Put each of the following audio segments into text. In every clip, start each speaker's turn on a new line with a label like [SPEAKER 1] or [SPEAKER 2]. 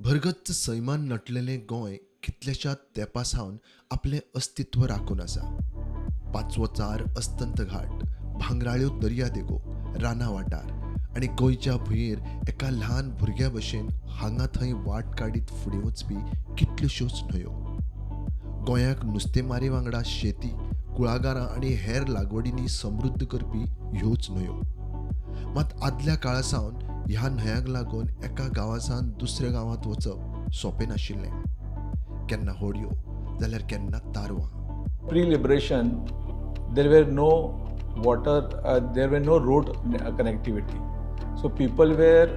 [SPEAKER 1] भरगच्च सैमान नटलेलें गोंय कितल्याशाच तेंपासावन आपलें अस्तित्व राखून आसा. पांचवो चार अस्तंत घाट, भांगराळ्यो दर्यादेगो, रानां वाठार आनी गोंयच्या भुंयेर एका ल्हान भुरग्या भशेन हांगा थंय वाट काडीत फुडें वचपी कितल्योश्योच न्हंयो. गोंयाक नुस्तेमारी वांगडा शेती, कुळागरां आनी हेर लागवडींनी समृद्ध करपी ह्योच न्हंयो. मात आदल्या काळासावन ह्या न्हंयांक लागून एका गांवासान दुसऱ्या गांवांत वचप सोंपें नाशिल्लें. केन्ना होडयो जाल्यार केन्ना तारवां.
[SPEAKER 2] Pre-liberation, there were no water, there were no road connectivity. So people were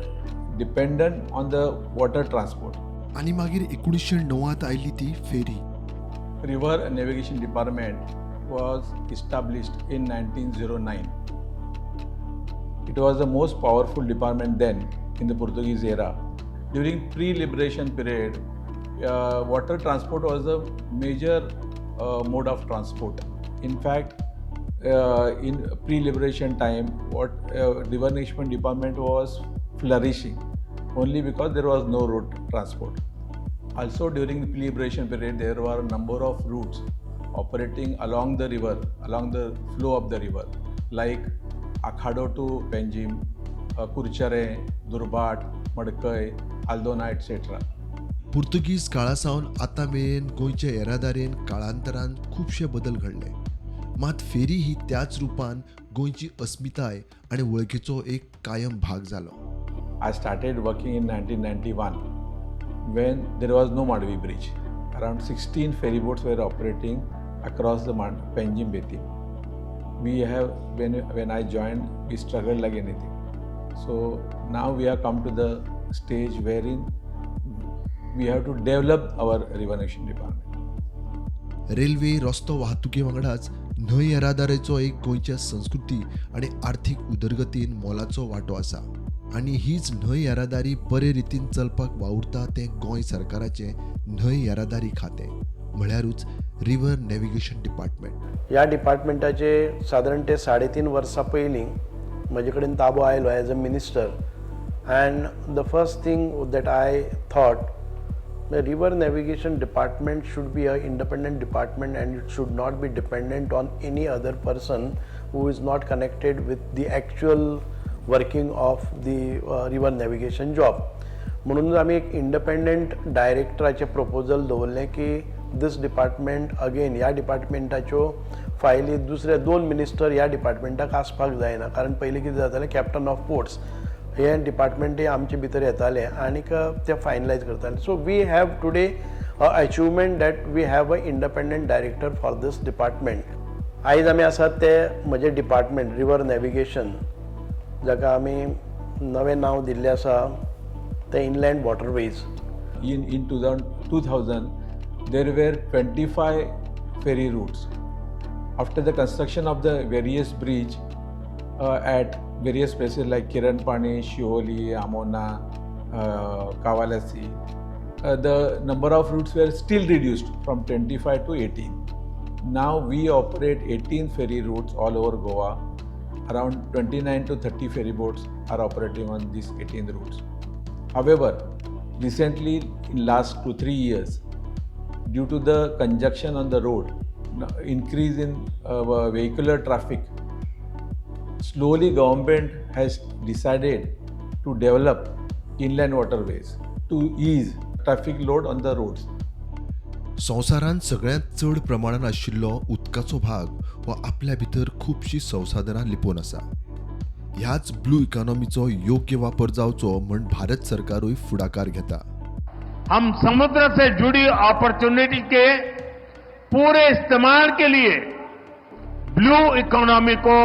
[SPEAKER 2] dependent on the water transport.
[SPEAKER 1] आनी मागीर 1909 आयली ती फेरी.
[SPEAKER 2] River Navigation Department was established in 1909. It was the most powerful department then in the Portuguese era. During pre-liberation period, water transport was a major mode of transport. In fact, in pre-liberation time, River Navigation Department was flourishing only because there was no road transport. Also during the pre-liberation period, there were a number of routes operating along the river, along the flow of the river, like Akhado to Penjim, Kurchare, Durbat, Madkai, Aldona, etc.
[SPEAKER 1] Portuguese काळासावन आतां मेरेन गोंयच्या येरादारेन काळांतरान खुबशे बदल घडले. मात फेरी ही त्याच रुपान गोंयची अस्मिताय आनी वळखीचो एक कायम भाग जालो.
[SPEAKER 2] I started working in 1991 when there was no Madvi bridge. Around 16 ferry boats were operating across the Penjim Beti. When I joined, we struggled like anything. So now we have come to the stage wherein we have to develop our River Navigation Department.
[SPEAKER 1] Railway रस्तो वाहतुके वांगडाच न्हंय येरादारीचो एक गोंयच्या संस्कृती आनी आर्थीक उदरगतीन मोलाचो वांटो आसा. आनी हीच न्हंय येरादारी बरे रितीन चलपाक वावुरता तें गोंय सरकाराचें न्हंय येरादारी खातें, म्हळ्यारूच रिवर नॅव्हिगेशन डिपार्टमेंट.
[SPEAKER 3] ह्या डिपार्टमेंटाचे सादारण ते 3.5 वर्सां पयलीं म्हजे कडेन ताबो आयलो as a minister. And the first thing that I thought the river navigation department should be an independent department and it should not be dependent on any other person who is not connected with the actual working of the river navigation job. म्हणून आमी एक independent डायरेक्टराचे proposal दवरलें की this department again ह्या डिपार्टमेंटाच्यो फायली दुसरे 2 minister ह्या डिपार्टमेंटाक आसपाक जायना. कारण पयलीं कितें जातालें कॅप्टन ऑफ पोर्ट्स हे डिपार्टमेंटूय आमचे भितर येताले आनीक ते फायनलायज करताले. So we have today achievement that we have a independent director for this department. आयज आमी आसात ते म्हजे डिपार्टमेंट रिवर नॅव्हिगेशन, जाका आमी नवें नांव दिल्लें आसा ते inland waterways.
[SPEAKER 2] In 2000, there were 25 ferry routes. After the construction of the various bridge at various places like Kiranpani, Shioli, Amona, Kavalasi, the number of routes were still reduced from 25 to 18. Now we operate 18 ferry routes all over Goa. Around 29 to 30 ferry boats are operating on these 18 routes. However, recently in last 2-3 years, due to the congestion on the road, increase in vehicular traffic, slowly government has decided to develop inland waterways to ease traffic load on the roads.
[SPEAKER 1] संवसारांत सगळ्यांत चड प्रमाणान आशिल्लो उदकाचो भाग हो आपल्या भितर खुबशीं संसाधनां लिपोवन आसा. ह्याच ब्लू इकॉनॉमीचो योग्य वापर जावचो म्हण भारत सरकारूय फुडाकार घेता.
[SPEAKER 4] हम समुद्र से जुड़ी अपॉर्चुनिटी के पूरे इस्तेमाल के लिए ब्लू इकोनॉमी को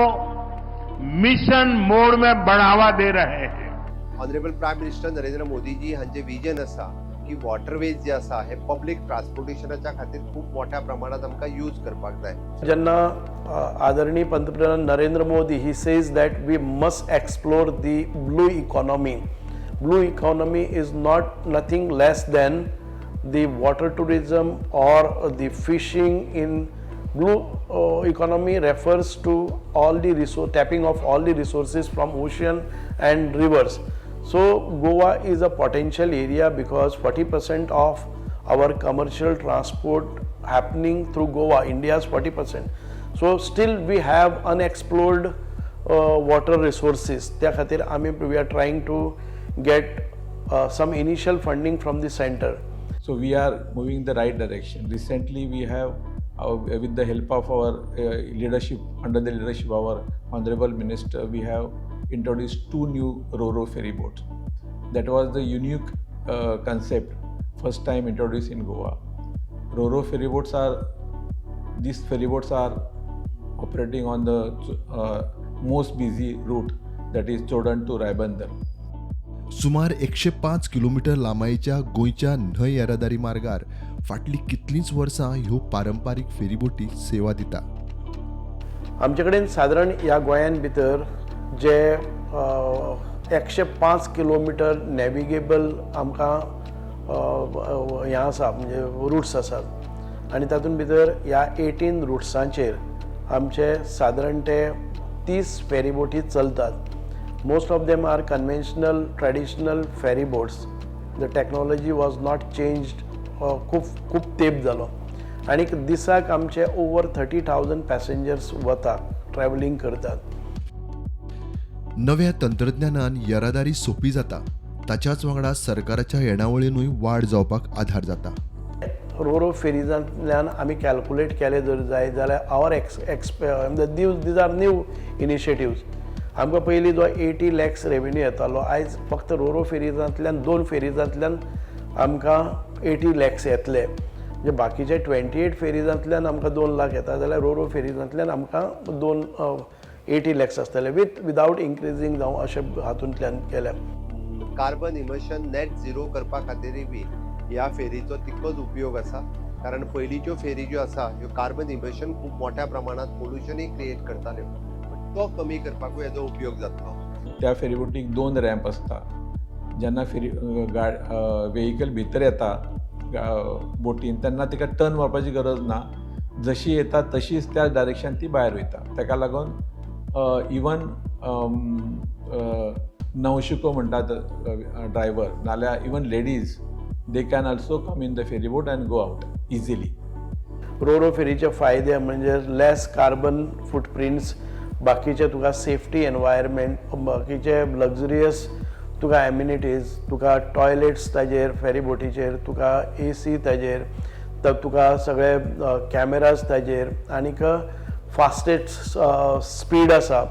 [SPEAKER 4] मिशन मोड में बढ़ावा दे रहे हैं.
[SPEAKER 5] Honourable prime minister Narendra Modi ji हांचे विजन आसा की वॉटरवेज जे आसा हे पब्लीक ट्रान्सपोर्टेशनाच्या खातीर खूब मोठ्या प्रमाणात आमकां यूज करपाक जाय.
[SPEAKER 3] जेन्ना आदरणीय पंतप्रधान नरेंद्र मोदी ही says that we must explore the blue economy. Blue economy is not nothing less than the water tourism or the fishing. In blue economy refers to all the tapping of all the resources from ocean and rivers. So Goa is a potential area because 40% of our commercial transport happening through Goa, India's 40%. So still we have unexplored water resources. त्या खातीर we are trying to get some initial funding from the center.
[SPEAKER 2] So we are moving in the right direction. Recently, we have, with the help of our leadership, under the leadership of our Honorable Minister, we have introduced 2 new Ro-Ro ferry boats. That was the unique concept, first time introduced in Goa. Ro-Ro ferry boats are, these ferry boats are operating on the most busy route, that is Prudent to Raibandar.
[SPEAKER 1] सुमार 105 kilometre लांबायेच्या गोंयच्या न्हंय येरादारी मार्गार फाटली कितलींच वर्सां ह्यो पारंपारीक फेरीबोटी सेवा दिता.
[SPEAKER 3] आमचे कडेन सादारण ह्या गोंयान भितर जे 105 किलोमीटर नॅविगेबल आमकां हें आसा म्हणजे रुट्स आसात आनी तातूंत भितर ह्या 18 रुट्सांचेर आमचे सादारण ते 30 फेरीबोटी चलतात. Most of them are conventional, traditional ferry boats. The technology was not changed. खूप तेप जालो आनी दिसाक आमचे ओवर 30,000 पॅसेंजर्स वता ट्रॅव्हलिंग करतात.
[SPEAKER 1] नव्या तंत्रज्ञानान येरादारी सोपी जाता, ताच्याच वांगडा सरकाराच्या येणावळींनूय वाड जावपाक आधार जाता.
[SPEAKER 3] रो फेरीजांतल्यान आमी कॅल्कुलेट केले जर जाय जाल्यार our these are new initiatives. आमकां पयलीं जो 80 lakhs रेवेन्यू येतालो, आयज फक्त रो फेरीजांतल्यान 2 फेरीजांतल्यान आमकां 80 lakhs येतले. म्हणजे बाकीचे 28 फेरीजांतल्यान आमकां 2 लाख येता जाल्यार रो फेरीजांतल्यान आमकां 80 lakhs आसतले विदाउट इन्क्रिजींग जावं अशें हातूंतल्यान केल्या.
[SPEAKER 5] कार्बन इमिशन नेट झिरो करपा खातीरय बी ह्या फेरीचो तितकोच उपयोग आसा, कारण पयलींच्यो फेरी ज्यो आसा ह्यो कार्बन इमिशन खूब मोठ्या प्रमाणात पोल्युशनय क्रिएट करताल्यो, तो कमी करपाकूय हेजो उपयोग जातलो.
[SPEAKER 2] त्या फेरीबोटीक 2 रॅम्प आसता. जेन्ना व्हेहिकल भितर येता बोटीन तेन्ना तिका टर्न मारपाची गरज ना, जशी येता तशीच त्या डायरेक्शन ती भायर वयता. ताका लागून इवन नवशिको म्हणटात ड्रायव्हर नाल्यार even ladies, they can also come in the ferry boat and go out easily.
[SPEAKER 3] रो फेरीचे फायदे म्हणजे लेस कार्बन फुटप्रिंट्स, बाकीचे तुका सेफ्टी एनवायरमेंट, बाकीचे लग्झरियस तुका एम्युनिटीज, तुका टॉयलेट्स ताजेर फेरी बोटीचेर, तुका AC ताजेर, तुका सगळे कॅमेराज ताजेर आनीक फास्टेस्ट स्पीड आसा.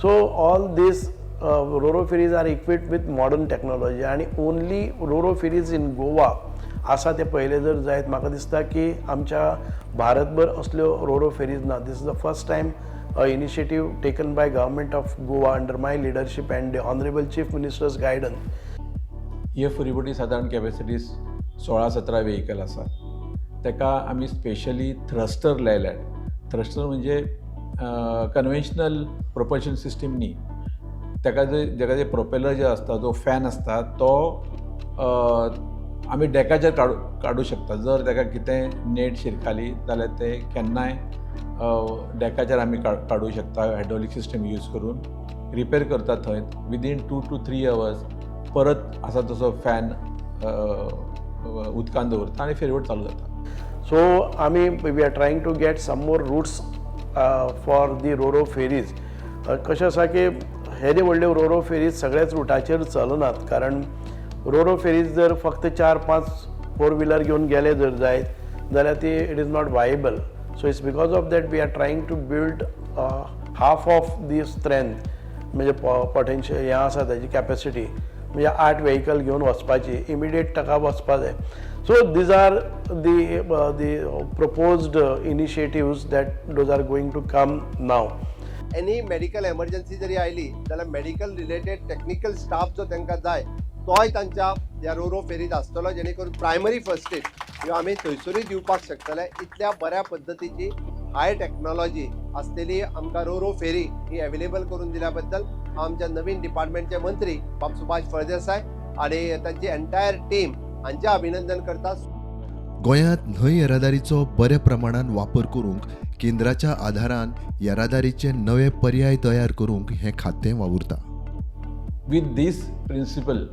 [SPEAKER 3] So all these ro ferries are equipped with modern technology आनी only ro ferries in Goa आसा ते पहिले जर जायत म्हाका दिसता की आमच्या भारतभर असल्यो रो फेरीज ना. This is the first time initiative taken by government of Goa under my leadership and the Honorable Chief Minister's guidance.
[SPEAKER 2] हे फेरीबोटी साधारण कॅपॅसिटी 16-17 व्हेहिकल आसा. ताका आमी स्पेशली थ्रस्टर लायल्यात. थ्रस्टर म्हणजे कन्वेन्शनल प्रोपल्शन सिस्टीम न्ही, ताका जेका जे प्रोपेलर जे आसता, जो फॅन आसता तो आमी डॅकाचेर काडू शकता. जर ताका कितें नेट शिरकाली जाल्यार ते केन्नाय डॅकाचेर आमी काडू शकता हायड्रॉलिक सिस्टम यूज करून. रिपेर करता थंय विदीन 2 to 3 hours परत आसा तसो फॅन उदकान दवरता आनी फेरीबोट चालू जाता.
[SPEAKER 3] सो आमी we are trying to get some more routes for the ro ferries. कशें आसा की हे जे व्हडल्यो रो फेरीज सगळ्याच रुटाचेर चलनात, कारण रो फेरीज जर फक्त 4-5 4 व्हिलर घेवन गेले जर जायत जाल्यार ती it is not viable. So it's because of that we are trying to build half of the strength, म्हणजे potential हें आसा ताची कॅपॅसिटी, म्हणजे 8 व्हेहिकल घेवन वचपाची इमिडिएट ताका वचपा जाय. सो these are the proposed initiatives that those are going to come now.
[SPEAKER 5] Any medical emergency zari oily जाल्यार मेडिकल रिलेटेड टेक्निकल स्टाफ जो तांकां जाय तोय तांच्या ह्या रो फेरीत आसतलो, जेणे करून प्रायमरी फर्स्ट एड ह्यो आमी थंयसरूय दिवपाक शकतले. इतल्या बऱ्या पद्दतीची हाय टेक्नॉलॉजी आसलेली आमकां रो फेरी ही अवेलेबल करून दिल्या बद्दल आमच्या नवीन डिपार्टमेंटचे मंत्री बाब सुभाष फळदेसाय आनी तांची एंटायर टीम हांचे अभिनंदन करता.
[SPEAKER 1] गोंयांत न्हंय येरादारीचो बऱ्या प्रमाणात वापर करूंक केंद्राच्या आधारान येरादारीचे नवे पर्याय तयार करूंक हें खातें वावुरता.
[SPEAKER 2] With this principle,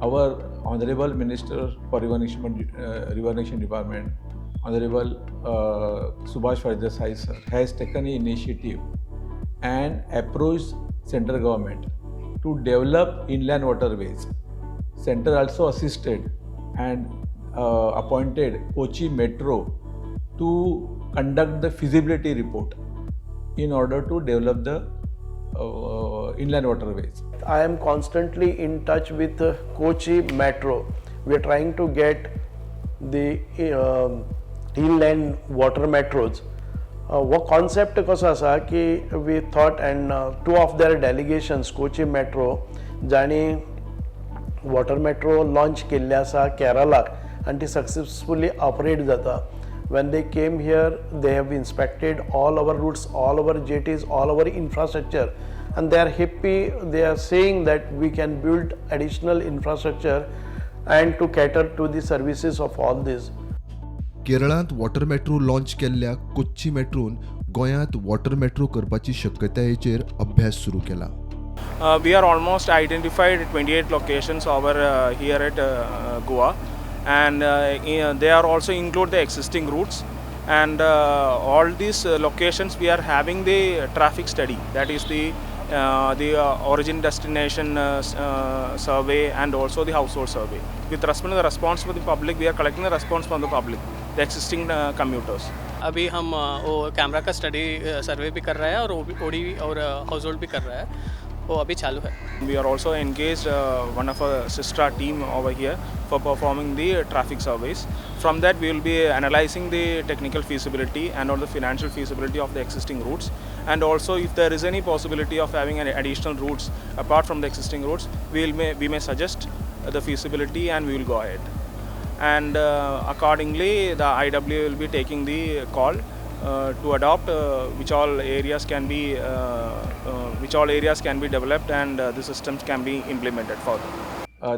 [SPEAKER 2] our Honorable Minister for Rejuvenation Department, Honorable Subhash Desai sir, has taken an initiative and approached central government to develop inland waterways. Center also assisted and appointed Kochi Metro to conduct the feasibility report in order to develop the inland waterways.
[SPEAKER 3] I am constantly in touch with Kochi Metro. We are trying to get the inland water metros. What concept कसो आसा की we thought and two of their delegations Kochi Metro जाणी water metro launch केल्ली आसा केरळाक and ती successfully operate जाता. When they came here, they have inspected all our routes, all our jetties, all our infrastructure, and they are happy. They are saying that we can build additional infrastructure and to cater to the services of all this.
[SPEAKER 1] केरळांत water metro launch केल्ल्या Kochi matron गोंयांत water metro करपाची शक्यतायेचेर अभ्यास सुरू केला.
[SPEAKER 6] We are almost identified 28 locations over here at Goa, and they are also include the existing routes, and all these locations we are having the traffic study, that is the origin destination survey and also the household survey. With respect to the response from the public, we are collecting the response from the public, the existing commuters.
[SPEAKER 7] अभी हम वो camera का study सर्वे भी कर रहे हैं और OD और हाउस होल्ड भी कर रहा है, वो अभी चालू है.
[SPEAKER 6] We are also engaged one of our sister team over here for performing the traffic surveys. From that we will be analyzing the technical feasibility and or the financial feasibility of the existing routes, and also if there is any possibility of having any additional routes apart from the existing routes, we may suggest the feasibility and we will go ahead. And accordingly the IW will be taking the call to adopt which all areas can be developed and the systems can be implemented further.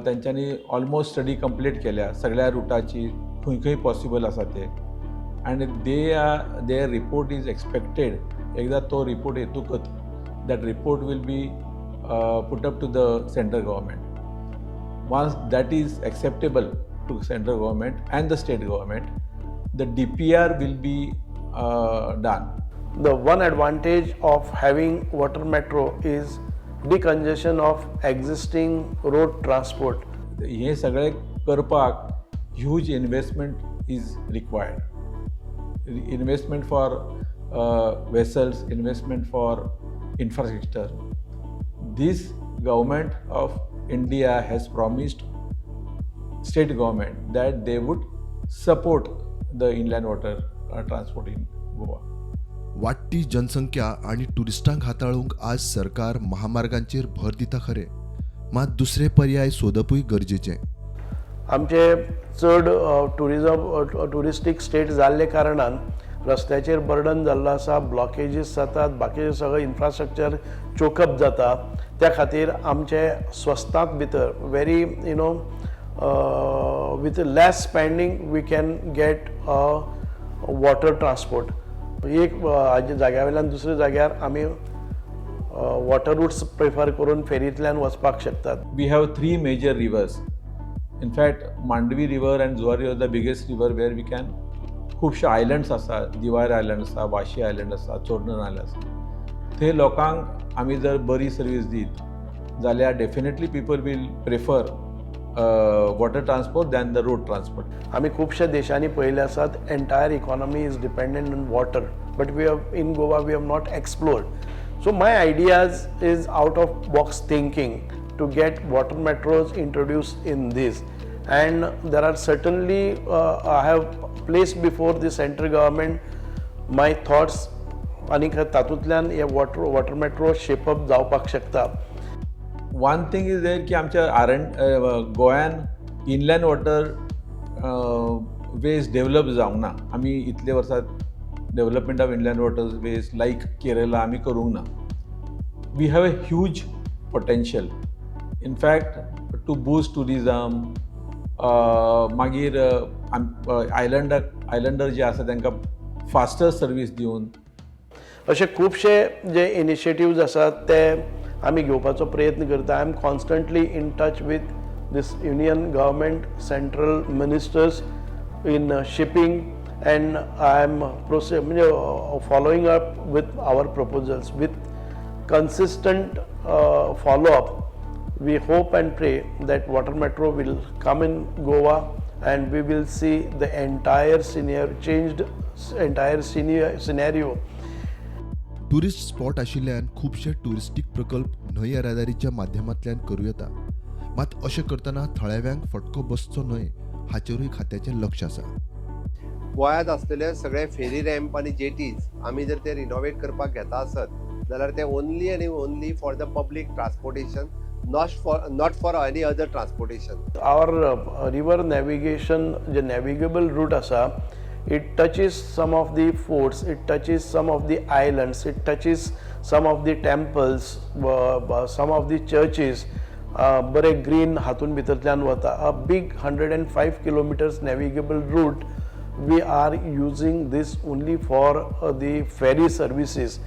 [SPEAKER 2] त्यांच्यानी almost study complete केल्या सगळ्या रुटाची खंय खंय possible आसा ते, आनी there report is expected. एकदा तो रिपोर्ट येतूकच that report will be put up to the central government. Once that is acceptable to central government and the state government, the DPR will be done.
[SPEAKER 3] The one advantage of having water metro is decongestion of existing road transport.
[SPEAKER 2] हे सगळे करपाक huge investment is required. Investment for vessels, investment for infrastructure. This government of India has promised state government that they would support the inland water transport in Goa.
[SPEAKER 1] वाडटी जनसंख्या आणि टुरिस्टांक हाताळूंक आज सरकार महामार्गांचेर भर दिता खरे, मात दुसरे पर्याय सोदपूय गरजेचें.
[SPEAKER 3] आमचे चड टुरिस्टीक स्टेट जाल्ले कारणान रस्त्याचेर बर्डन जाल्लो आसा, ब्लॉकेजीस जातात, बाकीचे सगळें इन्फ्रास्ट्रक्चर चोकअप जाता. त्या खातीर आमचे स्वस्ताक भितर very with less spending we can get water transport. एक जाग्या वयल्यान दुसऱ्या जाग्यार आमी वॉटर रूट्स प्रिफर करून फेरींतल्यान वचपाक शकतात.
[SPEAKER 2] We have 3 major rivers. In fact, Mandvi river and Zuar river are the biggest river where we can खुबशे आयलंड्स आसा, दिवार आयलंड आसा, वाशी आयलंड आसा, चोडणर आयलंड आसा. थंय लोकांक आमी जर बरी सर्वीस दीत जाल्यार definitely people will prefer water transport than the road transport.
[SPEAKER 3] आमी खुबशा देशांनी पळयले आसात entire economy is dependent on water, but we have in Goa we have not explored. So my ideas is out of box thinking to get water metros introduced in this, and there are certainly I have placed before the central government my thoughts आणि तातूंतल्यान हे water metro shape up जावपाक शकता.
[SPEAKER 2] One thing is there की आमच्या गोंयान inland water veg develop जावंक ना. आमी इतले वर्सां development of inland water ways like Kerala आमी करूंक ना. We have a huge potential in fact to boost tourism. मागीर आयलंडर जे आसा तांकां फास्टर सर्वीस दिवन
[SPEAKER 3] अशे खुबशे जे इनिशिएटिव्ज आसात ते आमी घेवपाचो प्रयत्न करता. I am constantly in touch with this union government, central ministers in shipping, and I am following up with our proposals with consistent follow-up. We hope and pray that water metro will come in Goa and we will see the entire scenario.
[SPEAKER 1] Tourist spot आशिल्ल्यान खुबशे टुरिस्टीक प्रकल्प न्हंय येरादारीच्या माध्यमांतल्यान करूं येता. मात अशें करतना थळाव्यांक फटको बसचो न्हय हाचेरूय खात्याचें लक्ष आसा.
[SPEAKER 5] गोंयांत आसलेले सगळे फेरी रॅम्प आनी जेटीज आमी जर ते रिनोवेट करपाक घेता आसत जाल्यार ते ओन्ली आनी only for the public transportation, not for any other transportation.
[SPEAKER 3] Our river navigation, the navigable route asa, it touches some of the forts, it touches some of the islands, it touches some of the temples, some of the churches. बरे green हातून भितरल्यान वता. A big 105 kilometers navigable route. We are using this only for the ferry services.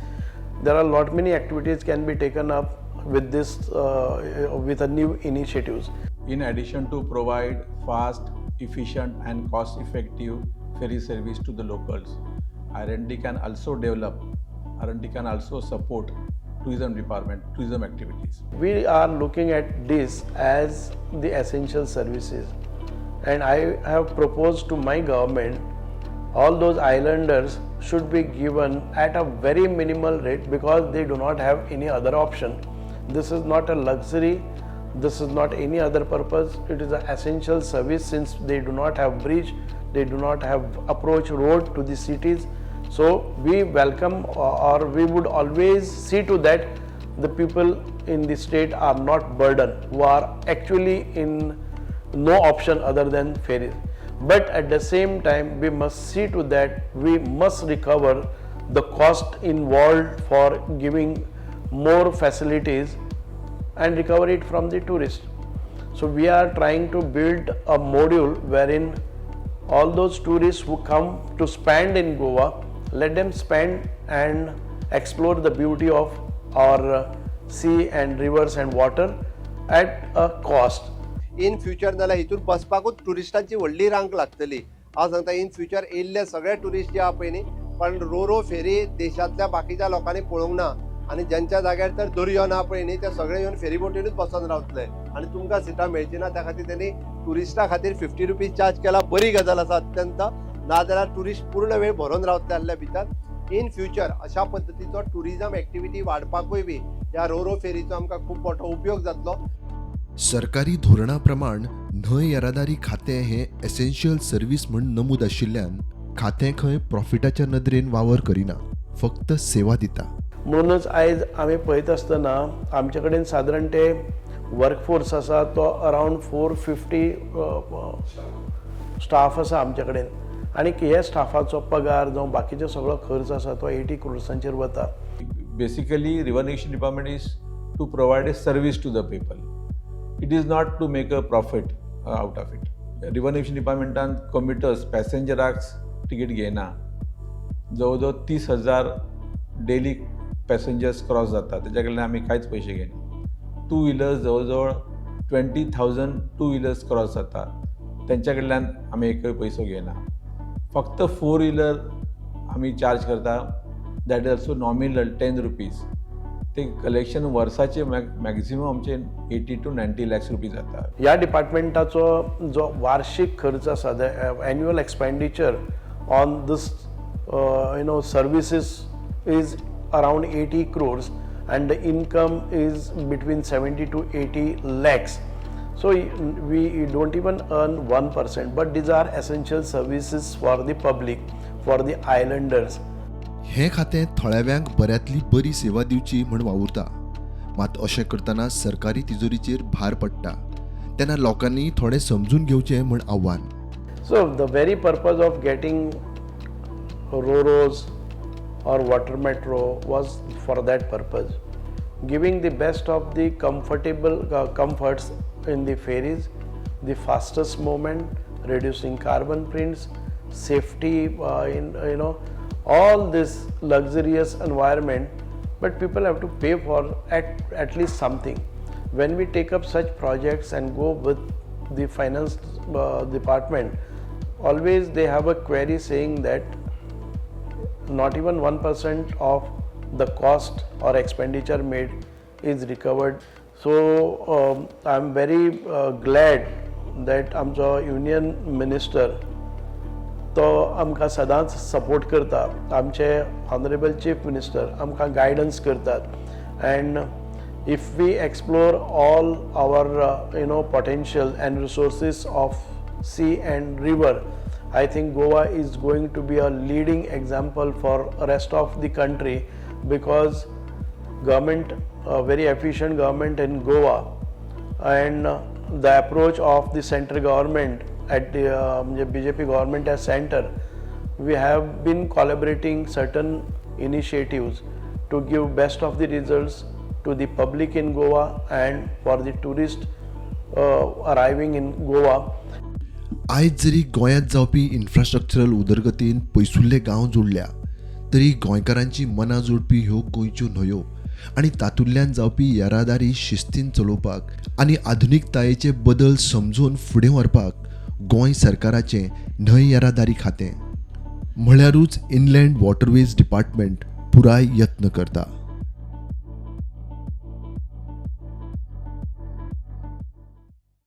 [SPEAKER 3] There are lot many activities can be taken up with this with a new initiatives.
[SPEAKER 2] In addition to provide fast, efficient and cost-effective ferry service to the locals, R&D can also develop, R&D can also support tourism department, tourism activities.
[SPEAKER 3] We are looking at this as the essential services, and I have proposed to my government all those islanders should be given at a very minimal rate because they do not have any other option. This is not a luxury, this is not any other purpose, it is an essential service since they do not have bridge, they do not have approach road to the cities. So we welcome or we would always see to that the people in the state are not burdened, who are actually in no option other than ferry. But at the same time we must see to that we must recover the cost involved for giving more facilities and recover it from the tourists. So we are trying to build a module wherein all those tourists who come to spend in Goa, let them spend and explore the beauty of our sea and rivers and water at a cost.
[SPEAKER 5] In future जाल्यार हितून बसपाकूच टुरिस्टांची व्हडली रांक लागतली. हांव सांगता in future येयल्ले सगळे tourist जे आहा पळय न्ही, पण रो फेरी देशांतल्या बाकीच्या लोकांनी पळोवंक ना आनी ज्यांच्या जाग्यार तर दर्यो ना पळय न्ही ते सगळे येवन फेरी बोटीनूच बसून रावतले आनी तुमकां सिटां मेळची ना. त्या खातीर त्यांनी टुरिस्टां खातीर 50 रुपीज चार्ज केला. बरी गजाल आसा अत्यंत. नाजाल्यार टुरिस्ट पूर्ण वेळ भरून रावतले आसल्या भितर. इन फ्युचर अशा पद्दतीचो टुरिजम एक्टिविटी वाडपाकूय बी ह्या रो फेरीचो आमकां खूब मोठो उपयोग जातलो.
[SPEAKER 1] सरकारी धोरणा प्रमाण न्हंय येरादारी खातें हें एसेन्शियल सर्वीस म्हूण नमूद आशिल्ल्यान खातें खंय प्रॉफिटाच्या नदरेन वावर करिना, फक्त सेवा दिता.
[SPEAKER 3] म्हणूनच आयज आमी पळयत आसतना आमचे कडेन सादारण ते वर्कफोर्स आसा तो अरावंड 450 स्टाफ आसा आमचे कडेन आनी हे स्टाफाचो पगार जावं बाकीचो सगळो खर्च आसा तो 80 crores वता.
[SPEAKER 2] Basically, River Navigation Department is to provide a service to the people. It is not to make a profit out of it. River Navigation Departmentan commuters, passengerak ticket घेना. जवळजवळ 30,000 डेली पॅसेंजर्स क्रॉस जातात, त्याच्या कडल्यान आमी कांयच पयशे घेना. 2 wheelers जवळजवळ 20,000 2 व्हिलर्स क्रॉस जातात, त्यांच्या कडल्यान आमी एकूय पयसो घेना. फक्त 4 व्हिलर आमी चार्ज करता, that is also nominal 10 rupees. ते कलेक्शन वर्साचे मॅक्झिमम आमचे 80 to 90 lakhs रुपीज जाता.
[SPEAKER 3] ह्या डिपार्टमेंटाचो जो वार्षिक खर्च आसा, the annual expenditure on this services is around 80 crores and the income is between 70 to 80 lakhs. So we don't even earn 1%, but these are essential services for the public, for the islanders.
[SPEAKER 1] हें खातें थळाव्यांक बऱ्यांतली बरी सेवा दिवची म्हूण वावुरता. मात अशें करतना सरकारी तिजोरीचेर भार पडटा तेन्ना लोकांनी थोडें समजून घेवचें म्हूण आव्हान.
[SPEAKER 3] So the very purpose of getting ro-ros or water metro was for that purpose, giving the best of the comforts in the ferries, the fastest movement, reducing carbon prints, safety, all this luxurious environment but people have to pay for at least something. When we take up such projects and go with the finance department, always they have a query saying that not even 1% of the cost or expenditure made is recovered. So I'm very glad that आमचो union minister तो आमकां सदांच support करता. आमचे honourable chief minister आमकां guidance करतात. And if we explore all our potential and resources of sea and river, I think Goa is going to be a leading example for rest of the country, because government, very efficient government in Goa, and the approach of the central government at the BJP government as center, we have been collaborating certain initiatives to give best of the results to the public in Goa and for the tourist arriving in Goa.
[SPEAKER 1] आयज जरी गोंयांत जावपी infrastructural उदरगतीन पयसुल्ले गांव जोडल्या, तरी गोंयकारांची मनां जोडपी ह्यो गोंयच्यो न्हंयो आनी तातूंतल्यान जावपी येरादारी शिस्तीन चलोवपाक आनी आधुनिकतायेचे बदल समजून फुडें व्हरपाक गोंय सरकाराचें न्हंय येरादारी खातें म्हळ्यारूच इनलँड वॉटरवेज डिपार्टमेंट पुराय यत्न करता.